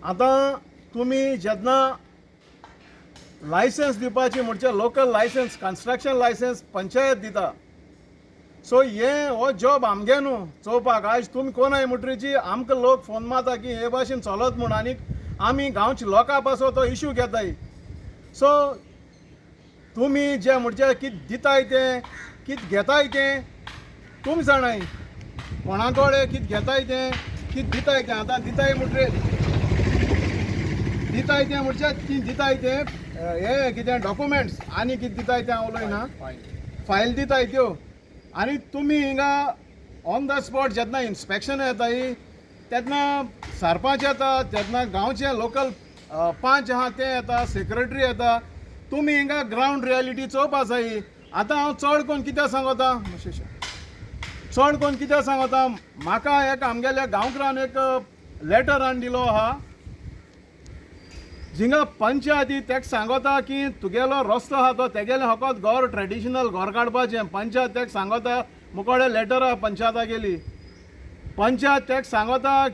आतां तुमी जेन्ना लायसन्स दिवपाची म्हणजे local licence construction licence panchayat दिता. सो हो जॉब आमगे न्हू चोवपाक. आयज तुमी कोणाय म्हणटरीची आमकां लोक फोन मारता की हे भाशेन चलत म्हूण आनीक आमी गांवच्या लोकां पासो तो इश्यू घेताय. सो तुमी जे म्हणचे कितें दिताय तें कितें घेताय तें तुमी जाणाय. कोणा कडेन कितें घेताय तें कितें दिताय तें आतां दिताय म्हणटरी दिताय तें म्हणचे कितें दिताय तें हे कितें डॉक्युमेंट्स आनी कितें दिताय तें हांव उलयना. फायल दिताय त्यो आनी तुमी हिंगा ऑन द स्पॉट जेन्ना इन्स्पेक्शन येताय तेन्ना सरपंच येता, तेन्ना गांवचे लोकल पंच आहा ते येता, सेक्रेटरी येता. तुमी हिंगा ग्रावंड रियलिटी चोवपा जाय. आतां हांव चड कोन्न कित्याक सांगता चड कोन्न कित्याक सांगता म्हाका एक आमगेल्या गांवकरान एक लेटर हाडून दिलो आहा जिंगा पंचायती तेका सांगता की तुगेलो रस्तो आहा तो तेगेले फकत घर ट्रेडिशनल घर काडपाचें. पंचायत तेका सांगता मुकोडे लेटर आहा पंचायता गेली. पंचायत तेका सांगता